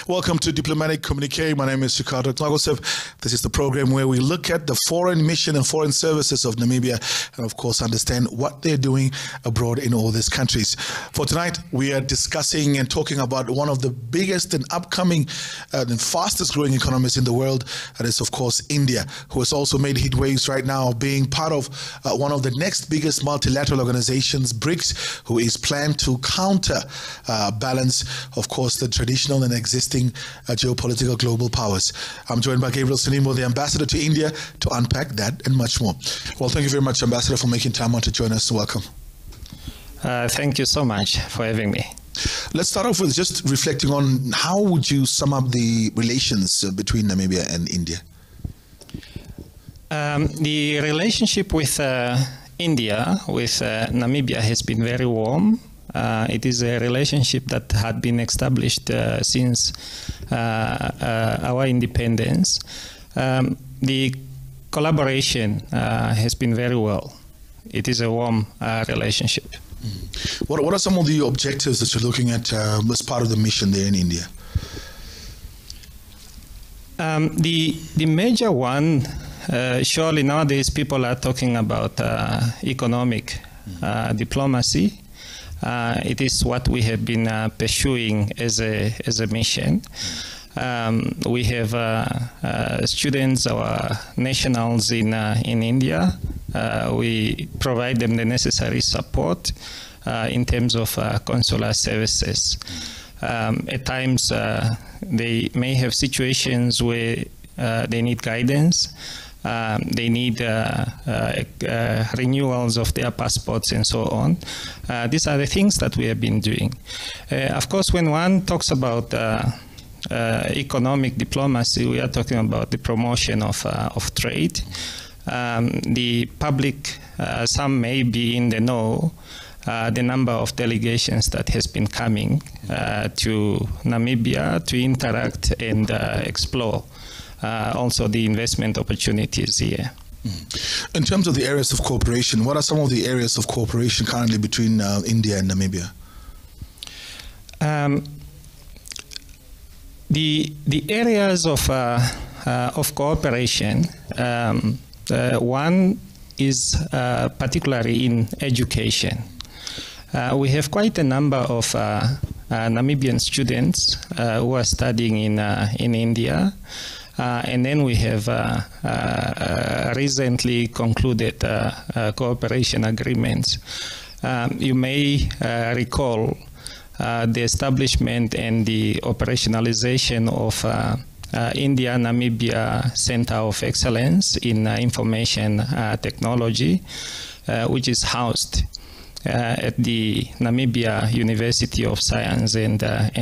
Welcome to Diplomatic Communique. My name is Ricardo Tnagosev. This is the program where we look at the foreign mission and foreign services of Namibia and, of course, understand what they're doing abroad in all these countries. For tonight, we are discussing and talking about one of the biggest and upcoming and fastest growing economies in the world. That is, of course, India, who has also made heat waves right now, being part of one of the next biggest multilateral organizations, BRICS, who is planned to balance, of course, the traditional and existing geopolitical global powers. I'm joined by Gabriel, Sinimbo, the ambassador to India, to unpack that and much more. Well, thank you very much, Ambassador, for making time out to join us. Welcome. Thank you so much for having me. Let's start off with just reflecting on how would you sum up the relations between Namibia and India? The relationship with India, with Namibia, has been very warm. It is a relationship that had been established since our independence. The collaboration has been very well. It is a warm relationship. What are some of the objectives that you're looking at as part of the mission there in India? The major one, surely nowadays people are talking about economic diplomacy. It is what we have been pursuing as a mission. We have students, our nationals in India. We provide them the necessary support in terms of consular services. At times, they may have situations where they need guidance. They need renewals of their passports and so on. These are the things that we have been doing. Of course, when one talks about economic diplomacy, we are talking about the promotion of trade. The public, some may be in the know, the number of delegations that has been coming to Namibia to interact and explore also the investment opportunities here. In terms of the areas of cooperation, what are some of the areas of cooperation currently between India and Namibia? The areas of cooperation, one is particularly in education. We have quite a number of Namibian students who are studying in India. And then we have recently concluded cooperation agreements. You may recall the establishment and the operationalization of India-Namibia Center of Excellence in Information Technology, which is housed at the Namibia University of Science and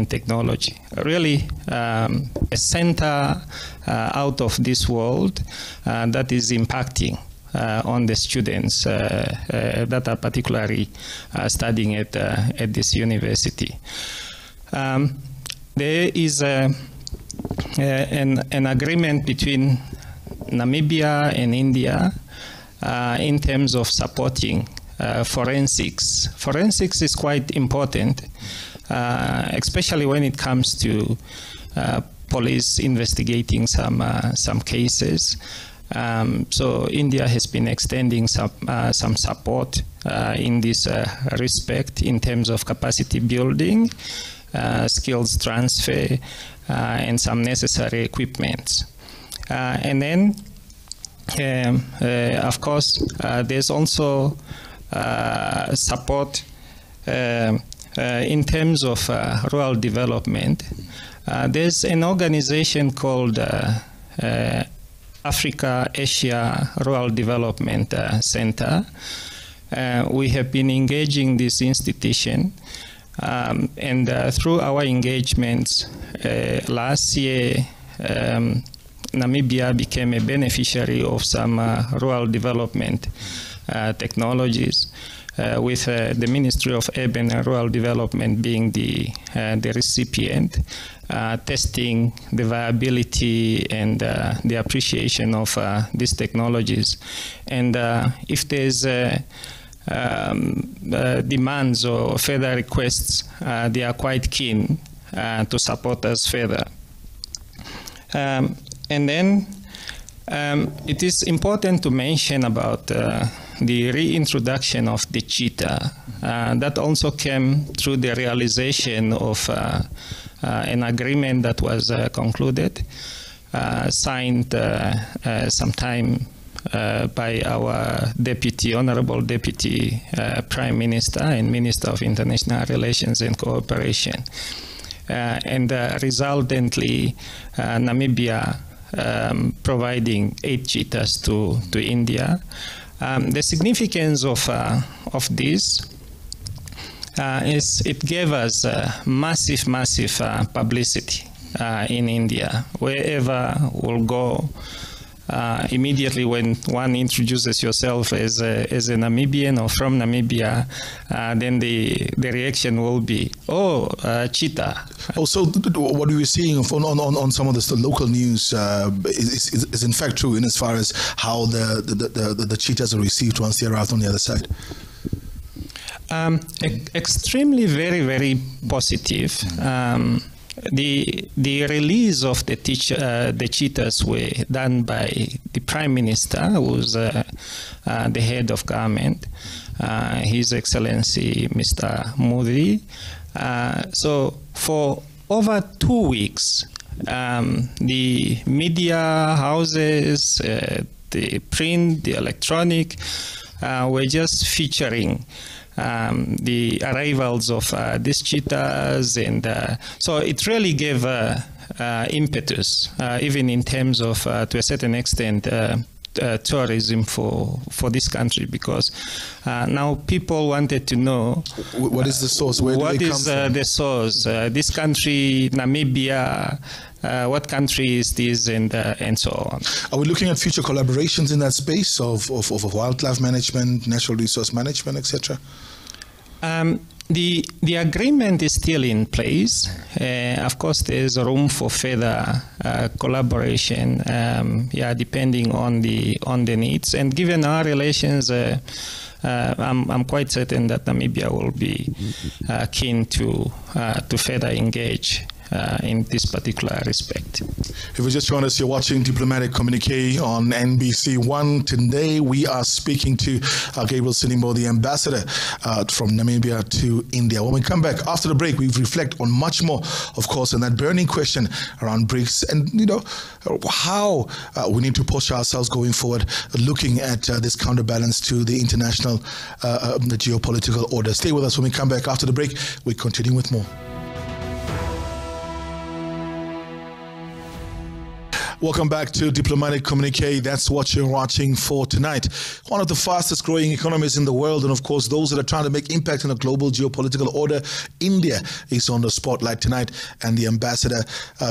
Technology. Really a center out of this world that is impacting on the students that are particularly studying at this university. There is an agreement between Namibia and India in terms of supporting forensics. Forensics is quite important, especially when it comes to police investigating some cases. So India has been extending some support in this respect in terms of capacity building, skills transfer, and some necessary equipment. And then, of course, there's also support in terms of rural development. There's an organization called Africa-Asia Rural Development Center. We have been engaging this institution, and through our engagements last year, Namibia became a beneficiary of some rural development technologies, with the Ministry of Urban and Rural Development being the recipient, testing the viability and the appreciation of these technologies. And if there's demands or further requests, they are quite keen to support us further. And then it is important to mention about the reintroduction of the cheetah. That also came through the realization of an agreement that was concluded, signed sometime by our Honorable Deputy Prime Minister and Minister of International Relations and Cooperation. And resultantly, Namibia providing 8 cheetahs to India. The significance of this is it gave us massive publicity in India. Wherever we'll go, immediately when one introduces yourself as a Namibian or from Namibia, then the reaction will be, oh, cheetah. Also, what we were seeing on some of the local news is in fact true in as far as how the cheetahs are received once they arrive on the other side. Extremely, very positive. The release of the cheetahs were done by the Prime Minister, who's the head of government, His Excellency Mr. Modi. So for over 2 weeks, the media houses, the print, the electronic, were just featuring the arrivals of these cheetahs, and so it really gave impetus, even in terms of, to a certain extent, tourism for this country, because now people wanted to know what is the source, where do they come from? The source, this country, Namibia, what country is this, and so on. Are we looking at future collaborations in that space of wildlife management, natural resource management, etc.? The agreement is still in place. Of course, there's room for further collaboration, depending on the needs. And given our relations, I'm quite certain that Namibia will be keen to further engage in this particular respect. If you just joined us, you're watching Diplomatic Communique on NBC1. Today we are speaking to Gabriel Sinimbo, the ambassador from Namibia to India. When we come back after the break, we reflect on much more, of course, on that burning question around BRICS and, you know, how we need to push ourselves going forward, looking at this counterbalance to the international the geopolitical order. Stay with us. When we come back after the break, we continue with more. Welcome back to Diplomatic Communique. That's what you're watching for tonight. One of the fastest growing economies in the world, and of course those that are trying to make impact in a global geopolitical order. India is on the spotlight tonight, and the ambassador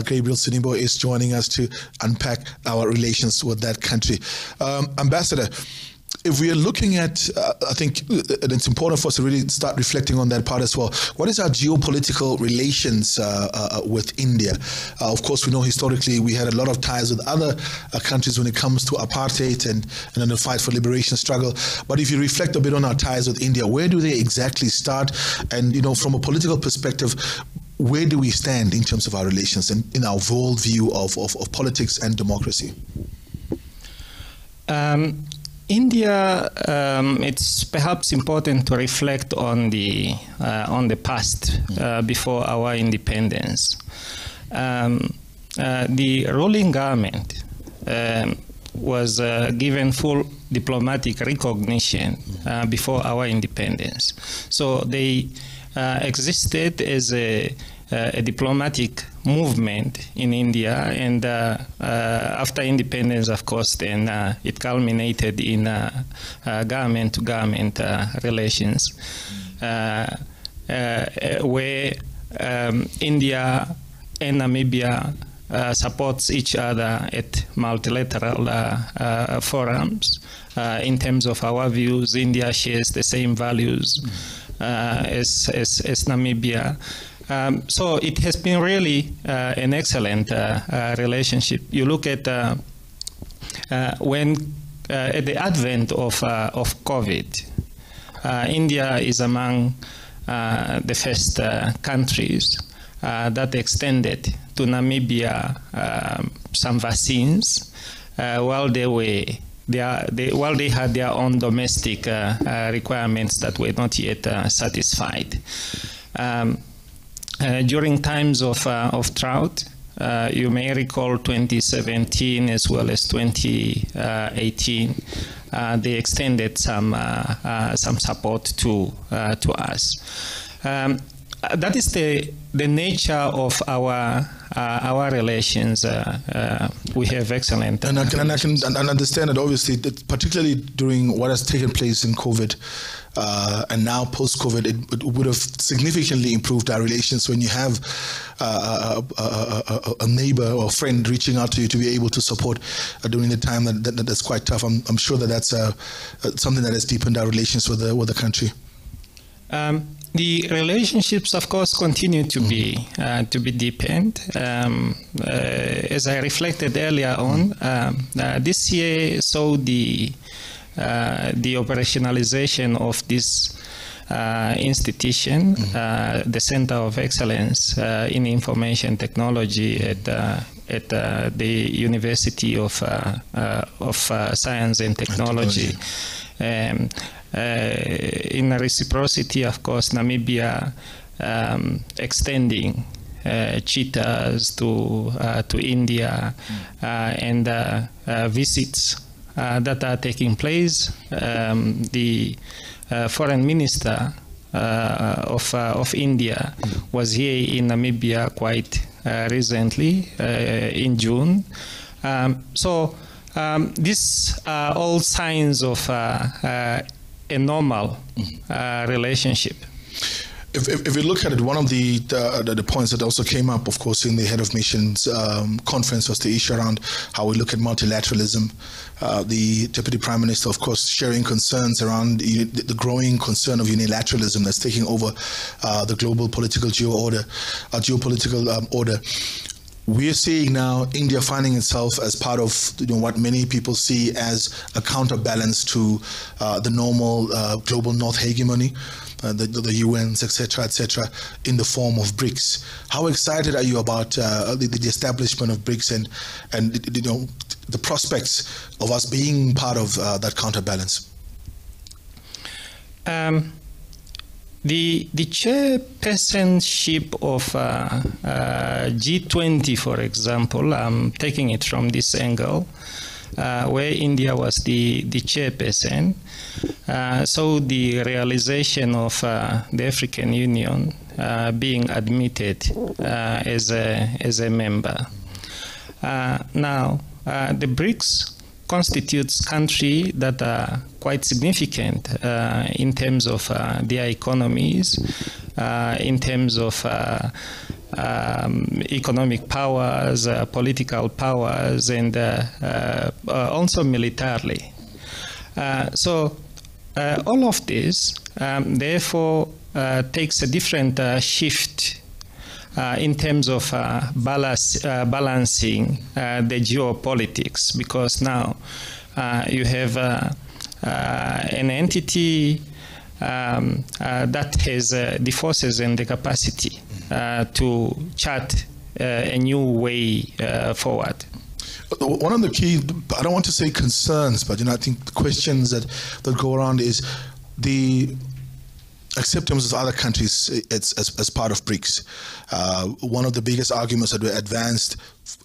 Gabriel Sinimbo is joining us to unpack our relations with that country. Ambassador, if we are looking at, I think it's important for us to really start reflecting on that part as well. What is our geopolitical relations with India? Of course, we know historically we had a lot of ties with other countries when it comes to apartheid and then the fight for liberation struggle. But if you reflect a bit on our ties with India, where do they exactly start? And, you know, from a political perspective, where do we stand in terms of our relations and in our world view of politics and democracy? India, it's perhaps important to reflect on the past before our independence. The ruling government was given full diplomatic recognition before our independence. So they existed as a diplomatic movement in India, and after independence, of course, then it culminated in government-to-government relations, where India and Namibia supports each other at multilateral forums. In terms of our views, India shares the same values as Namibia. So it has been really an excellent relationship. You look at when at the advent of COVID, India is among the first countries that extended to Namibia some vaccines while they had their own domestic requirements that were not yet satisfied. During times of drought, you may recall 2017 as well as 2018, they extended some support to us. That is the nature of our relations. We have excellent. And I can understand that, obviously, that particularly during what has taken place in COVID and now post-COVID, it would have significantly improved our relations when you have a neighbor or friend reaching out to you to be able to support during the time that's quite tough. I'm sure that's something that has deepened our relations with the country. The relationships, of course, continue to be deepened. As I reflected earlier on, this year saw the operationalization of this institution, the Center of Excellence in Information Technology at the University of Science and Technology. In reciprocity, of course, Namibia extending cheetahs to India and visits that are taking place. The foreign minister of India was here in Namibia quite recently in June. These are all signs of a normal relationship. If we look at it, one of the points that also came up, of course, in the Head of Missions conference was the issue around how we look at multilateralism. The Deputy Prime Minister, of course, sharing concerns around the growing concern of unilateralism that's taking over the global political geopolitical order. We are seeing now India finding itself as part of what many people see as a counterbalance to the normal global North hegemony, the UNs, etc., in the form of BRICS. How excited are you about the establishment of BRICS and the prospects of us being part of that counterbalance? The chairpersonship of G20, for example, I'm taking it from this angle, where India was the chairperson. So the realization of the African Union being admitted as a member. Now, the BRICS constitutes countries that are quite significant in terms of their economies, in terms of economic powers, political powers, and also militarily. So all of this, therefore, takes a different shift in terms of balancing the geopolitics, because now you have an entity that has the forces and the capacity to chart a new way forward. One of the key, I don't want to say concerns, but I think the questions that go around is the acceptance of other countries as part of BRICS. One of the biggest arguments that were advanced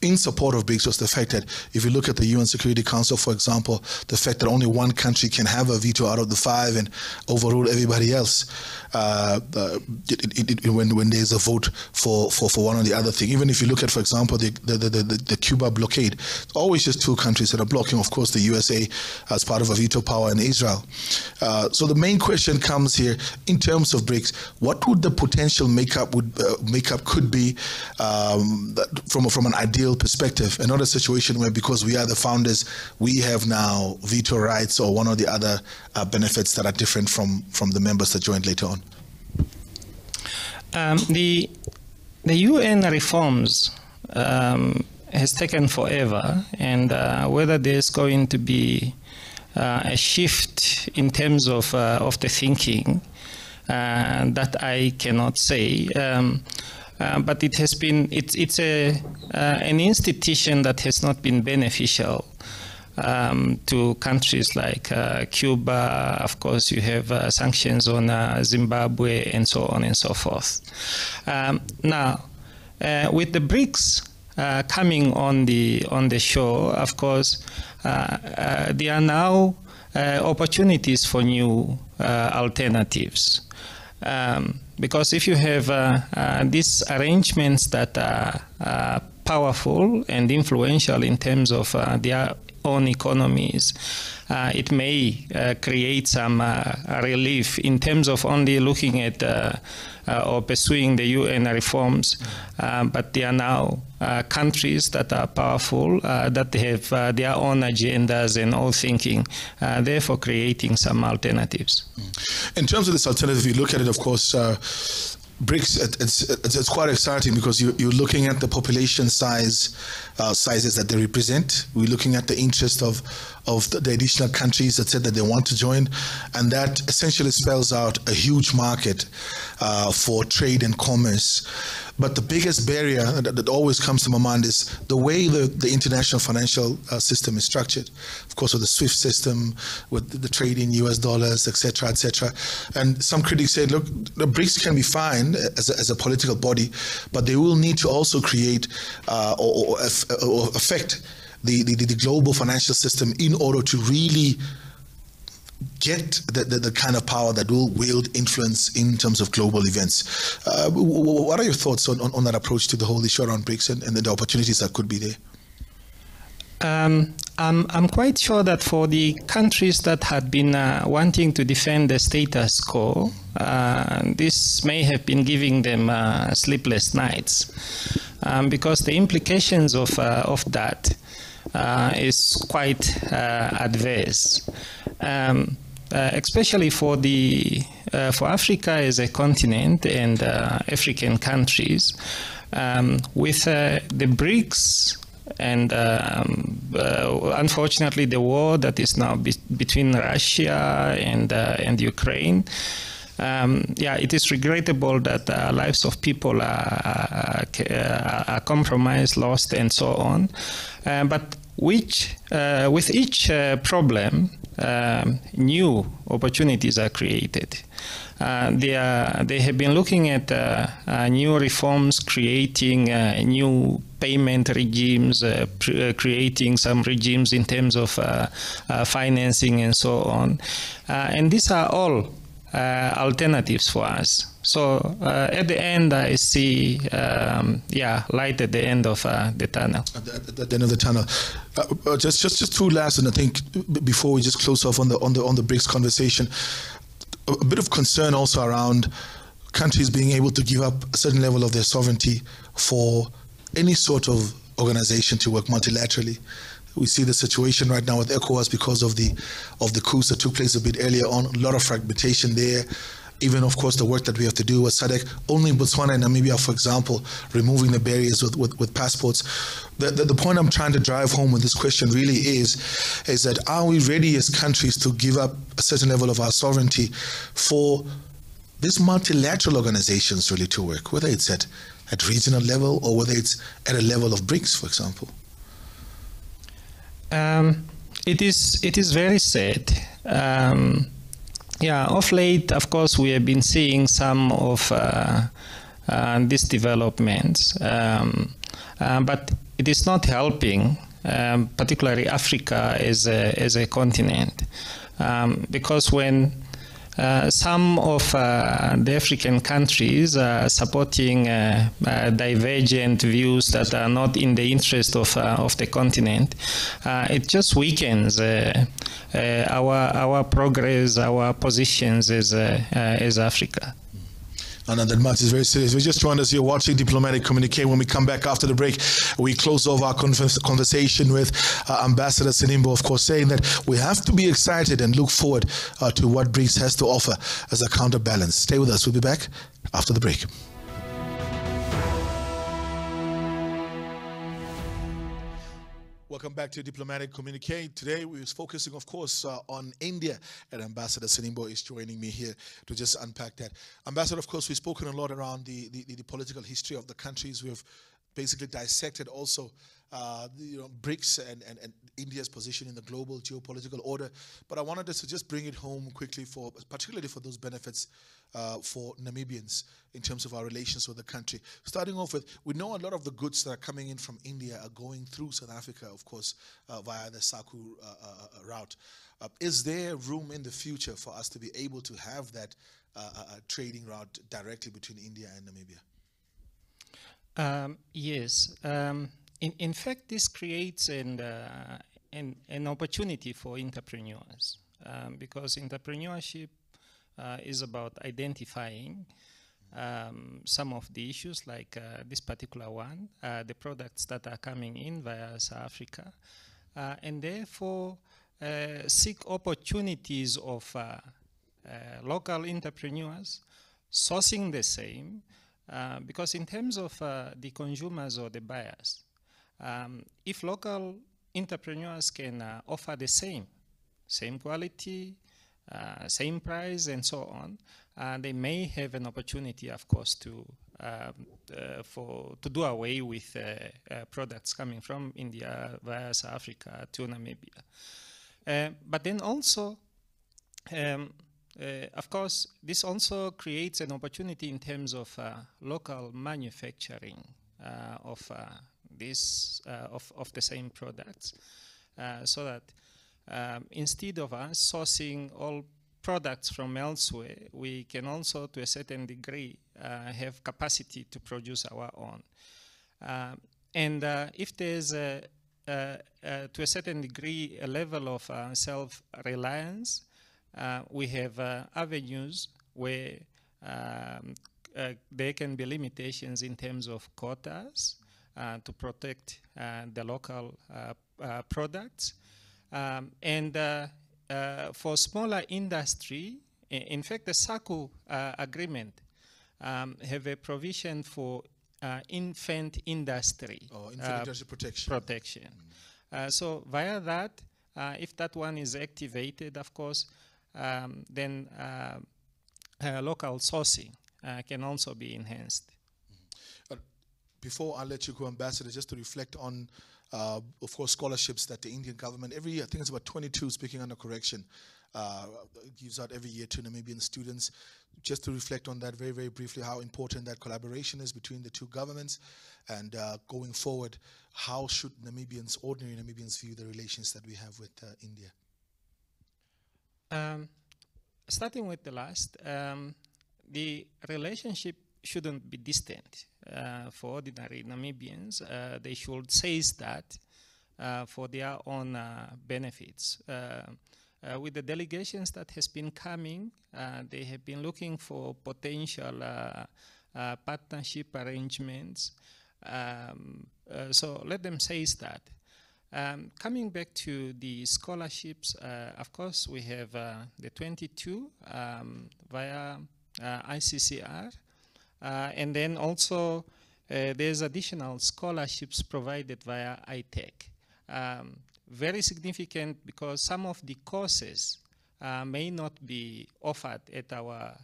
in support of BRICS was the fact that if you look at the UN Security Council, for example, the fact that only one country can have a veto out of the 5 and overrule everybody else when there's a vote for one or the other thing. Even if you look at, for example, the Cuba blockade, it's always just 2 countries that are blocking, of course, the USA as part of a veto power in Israel. So the main question comes here, in terms of BRICS, what would the potential makeup could be from an ideal perspective, and not a situation where, because we are the founders, we have now veto rights or one or the other benefits that are different from the members that joined later on? The UN reforms has taken forever, and whether there's going to be a shift in terms of the thinking, that I cannot say. but it's an institution that has not been beneficial to countries like Cuba. Of course, you have sanctions on Zimbabwe and so on and so forth. Now, with the BRICS coming on the show, of course, there are now opportunities for new alternatives. Because if you have these arrangements that are powerful and influential in terms of their own economies, it may create some relief in terms of only looking at or pursuing the UN reforms, but there are now countries that are powerful, that have their own agendas and all thinking, therefore creating some alternatives. In terms of this alternative, you look at it, of course, BRICS, it's quite exciting because you're looking at the population sizes that they represent. We're looking at the interest of the additional countries that said that they want to join, and that essentially spells out a huge market for trade and commerce. But the biggest barrier that always comes to my mind is the way the international financial system is structured. Of course, with the SWIFT system, with the trade in US dollars, etc., etc. And some critics say, look, the BRICS can be fine as a political body, but they will need to also create or affect the global financial system in order to really get the kind of power that will wield influence in terms of global events. What are your thoughts on that approach to the whole issue around BRICS and the opportunities that could be there? I'm quite sure that for the countries that had been wanting to defend the status quo, this may have been giving them sleepless nights, because the implications of that is quite adverse. Especially for Africa as a continent and African countries, with the BRICS and unfortunately the war that is now between Russia and Ukraine. It is regrettable that lives of people are compromised, lost, and so on. But with each problem, new opportunities are created. They have been looking at new reforms, creating new payment regimes, creating some regimes in terms of financing and so on. And these are all alternatives for us. So at the end, I see, light at the end of the tunnel. At the end of the tunnel. Just two last, and I think before we just close off on the BRICS conversation, a bit of concern also around countries being able to give up a certain level of their sovereignty for any sort of organization to work multilaterally. We see the situation right now with ECOWAS because of the coups that took place a bit earlier on. A lot of fragmentation there. Even, of course, the work that we have to do with SADC. Only Botswana and Namibia, for example, removing the barriers with passports. The point I'm trying to drive home with this question really is that are we ready as countries to give up a certain level of our sovereignty for these multilateral organizations really to work, whether it's at regional level or whether it's at a level of BRICS, for example? It is very sad. Of late, of course, we have been seeing some of these developments, but it is not helping, particularly Africa as a continent, because when some of the African countries are supporting divergent views that are not in the interest of the continent, it just weakens our progress, our positions as Africa. And that much is very serious. We just joined us here watching Diplomatic Communique. When we come back after the break, we close off our conversation with Ambassador Sinimbo, of course, saying that we have to be excited and look forward to what BRICS has to offer as a counterbalance. Stay with us. We'll be back after the break. Welcome back to Diplomatic Communique. Today we're focusing, of course, on India, and Ambassador Sinimbo is joining me here to just unpack that. Ambassador, of course, we've spoken a lot around the political history of the countries. We've basically dissected also BRICS and India's position in the global geopolitical order. But I wanted us to just bring it home quickly, particularly for those benefits for Namibians in terms of our relations with the country. Starting off with, we know a lot of the goods that are coming in from India are going through South Africa, of course, via the SACU route. Is there room in the future for us to be able to have that trading route directly between India and Namibia? Yes. In fact, this creates an opportunity for entrepreneurs because entrepreneurship is about identifying some of the issues like this particular one, the products that are coming in via South Africa, and therefore seek opportunities of local entrepreneurs sourcing the same, because in terms of the consumers or the buyers, if local entrepreneurs can offer the same quality, same price, and so on, they may have an opportunity, of course, to do away with products coming from India via South Africa to Namibia. But then also, of course, this also creates an opportunity in terms of local manufacturing of the same products, so that instead of us sourcing all products from elsewhere, we can also, to a certain degree, have capacity to produce our own. And if there's, to a certain degree, a level of self-reliance, we have avenues where there can be limitations in terms of quotas to protect the local products. And for smaller industry, in fact, the SACU agreement have a provision for infant industry. Oh, infant industry protection. So via that, if that one is activated, of course, then local sourcing can also be enhanced. Before I let you go, Ambassador, just to reflect on, of course, scholarships that the Indian government, every year, I think it's about 22, speaking under correction, gives out every year to Namibian students. Just to reflect on that very, very briefly, how important that collaboration is between the two governments, and going forward, how should Namibians, ordinary Namibians, view the relations that we have with India? Starting with the last, the relationship shouldn't be distant for ordinary Namibians. They should seize that for their own benefits. With the delegations that has been coming, they have been looking for potential partnership arrangements. So let them seize that. Coming back to the scholarships, of course, we have the 22 via ICCR, and then also there's additional scholarships provided via ITEC. Very significant because some of the courses may not be offered at our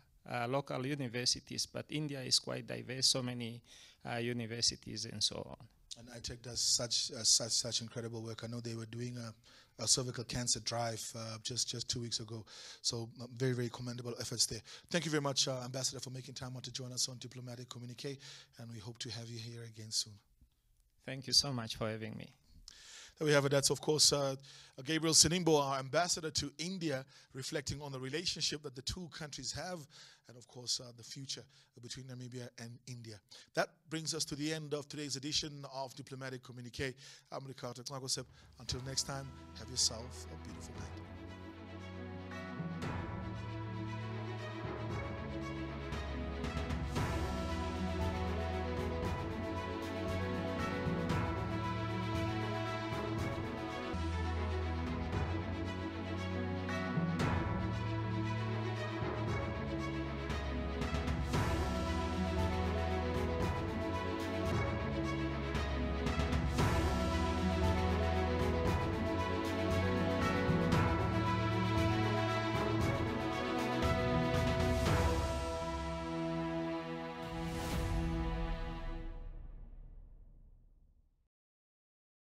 local universities, but India is quite diverse, so many universities and so on. And ITEC does such incredible work. I know they were doing a cervical cancer drive just 2 weeks ago. So very, very commendable efforts there. Thank you very much, Ambassador, for making time out to join us on Diplomatic Communique, and we hope to have you here again soon. Thank you so much for having me. There we have it. That's, of course, Gabriel Sinimbo, our ambassador to India, reflecting on the relationship that the two countries have, and, of course, the future between Namibia and India. That brings us to the end of today's edition of Diplomatic Communique. I'm Ricardo Knagosep. Until next time, have yourself a beautiful night.